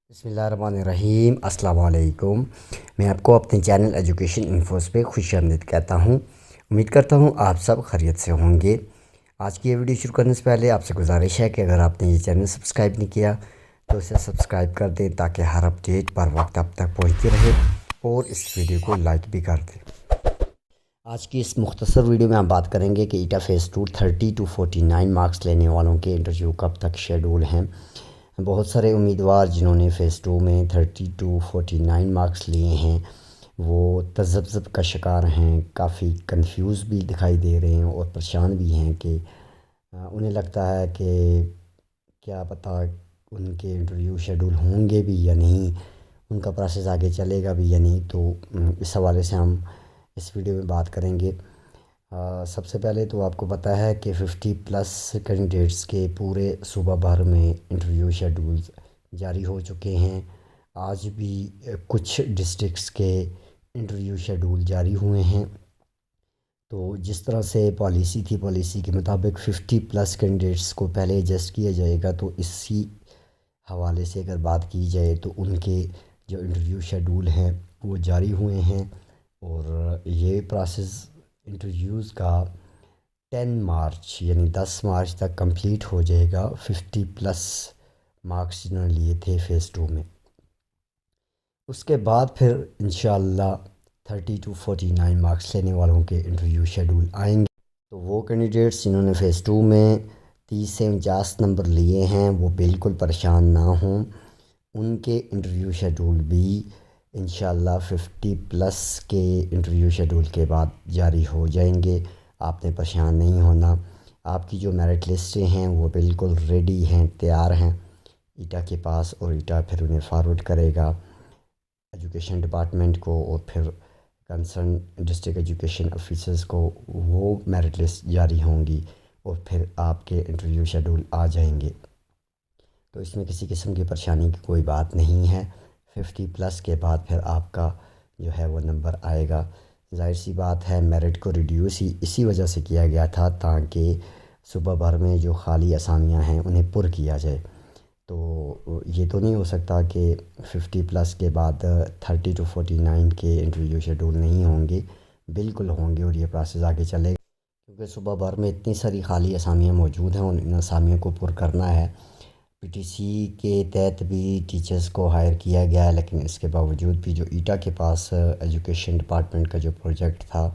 بسم اللہ الرحمن الرحیم۔ السلام علیکم۔ میں آپ کو اپنے چینل ایجوکیشن انفوز پہ خوش آمدید کہتا ہوں۔ امید کرتا ہوں آپ سب خیریت سے ہوں گے۔ آج کی یہ ویڈیو شروع کرنے سے پہلے آپ سے گزارش ہے کہ اگر آپ نے یہ چینل سبسکرائب نہیں کیا تو اسے سبسکرائب کر دیں تاکہ ہر اپڈیٹ پر وقت آپ تک پہنچتی رہے، اور اس ویڈیو کو لائک بھی کر دیں۔ آج کی اس مختصر ویڈیو میں ہم بات کریں گے کہ ایٹا فیز 2 30 to 49 مارکس لینے والوں کے انٹرویو کب تک شیڈول ہیں۔ بہت سارے امیدوار جنہوں نے فیز 2 میں 30 to 49 مارکس لیے ہیں وہ تذبذب کا شکار ہیں، کافی کنفیوز بھی دکھائی دے رہے ہیں اور پریشان بھی ہیں کہ انہیں لگتا ہے کہ کیا پتہ ان کے انٹرویو شیڈول ہوں گے بھی یا نہیں، ان کا پروسیس آگے چلے گا بھی یا نہیں۔ تو اس حوالے سے ہم اس ویڈیو میں بات کریں گے۔ سب سے پہلے تو آپ کو پتہ ہے کہ 50+ کینڈیڈیٹس کے پورے صوبہ بھر میں انٹرویو شیڈول جاری ہو چکے ہیں۔ آج بھی کچھ ڈسٹرکٹس کے انٹرویو شیڈول جاری ہوئے ہیں۔ تو جس طرح سے پالیسی تھی، پالیسی کے مطابق 50+ کینڈیڈیٹس کو پہلے ایڈجسٹ کیا جائے گا، تو اسی حوالے سے اگر بات کی جائے تو ان کے جو انٹرویو شیڈول ہیں وہ جاری ہوئے ہیں، اور یہ پروسیس انٹرویوز کا 10 مارچ یعنی 10 مارچ تک کمپلیٹ ہو جائے گا۔ 50+ مارکس جنہوں نے لیے تھے فیز 2 میں، اس کے بعد پھر انشاءاللہ 30 to 49 مارکس لینے والوں کے انٹرویو شیڈول آئیں گے۔ تو وہ کینڈیڈیٹس جنہوں نے فیز 2 میں 30 سے 49 نمبر لیے ہیں وہ بالکل پریشان نہ ہوں، ان کے انٹرویو شیڈول بھی انشاءاللہ 50+ کے انٹرویو شیڈول کے بعد جاری ہو جائیں گے۔ آپ نے پریشان نہیں ہونا، آپ کی جو میرٹ لسٹیں ہیں وہ بالکل ریڈی ہیں، تیار ہیں ایٹا کے پاس، اور ایٹا پھر انہیں فارورڈ کرے گا ایجوکیشن ڈپارٹمنٹ کو، اور پھر کنسرن ڈسٹرکٹ ایجوکیشن آفیسرز کو وہ میرٹ لسٹ جاری ہوں گی، اور پھر آپ کے انٹرویو شیڈول آ جائیں گے۔ تو اس میں کسی قسم کی پریشانی کی کوئی بات نہیں ہے۔ 50+ کے بعد پھر آپ کا جو ہے وہ نمبر آئے گا۔ ظاہر سی بات ہے، میرٹ کو ریڈیوس ہی اسی وجہ سے کیا گیا تھا تاکہ صوبہ بھر میں جو خالی اسامیاں ہیں انہیں پر کیا جائے۔ تو یہ تو نہیں ہو سکتا کہ 50+ کے بعد 30 to 49 کے انٹرویو شیڈول نہیں ہوں گے، بالکل ہوں گے، اور یہ پروسیس آگے چلے گا، کیونکہ صوبہ بھر میں اتنی ساری خالی اسامیاں موجود ہیں اور ان اسامیوں کو پر کرنا ہے۔ پی ٹی سی کے تحت بھی ٹیچرز کو ہائر کیا گیا ہے، لیکن اس کے باوجود بھی جو ایٹا کے پاس ایجوکیشن ڈپارٹمنٹ کا جو پروجیکٹ تھا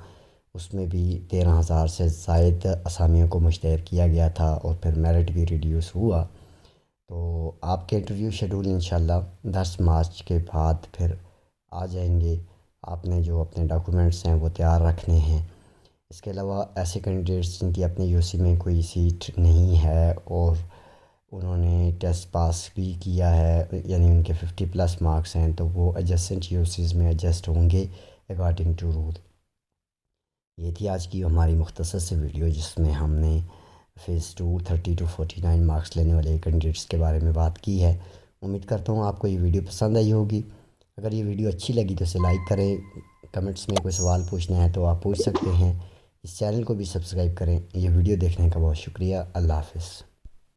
اس میں بھی 13,000 سے زائد اسامیوں کو مشتہر کیا گیا تھا، اور پھر میرٹ بھی ریڈیوس ہوا۔ تو آپ کے انٹرویو شیڈول انشاءاللہ 10 مارچ کے بعد پھر آ جائیں گے۔ آپ نے جو اپنے ڈاکومنٹس ہیں وہ تیار رکھنے ہیں۔ اس کے علاوہ ایسے کینڈیڈیٹس جن کی اپنے یو سی میں کوئی سیٹ نہیں ہے اور انہوں نے ٹیسٹ پاس بھی کیا ہے، یعنی ان کے 50+ مارکس ہیں، تو وہ ایڈجسٹنٹ یو سیز میں ایڈجسٹ ہوں گے اکارڈنگ ٹو رول۔ یہ تھی آج کی ہماری مختصر سے ویڈیو جس میں ہم نے فیز 2 30 to 49 مارکس لینے والے کینڈیڈیٹس کے بارے میں بات کی ہے۔ امید کرتا ہوں آپ کو یہ ویڈیو پسند آئی ہوگی۔ اگر یہ ویڈیو اچھی لگی تو اسے لائک کریں، کمنٹس میں کوئی سوال پوچھنا ہے تو آپ پوچھ سکتے ہیں، اس چینل کو بھی سبسکرائب کریں۔ یہ ویڈیو دیکھنے کا بہت شکریہ۔ اللہ حافظ۔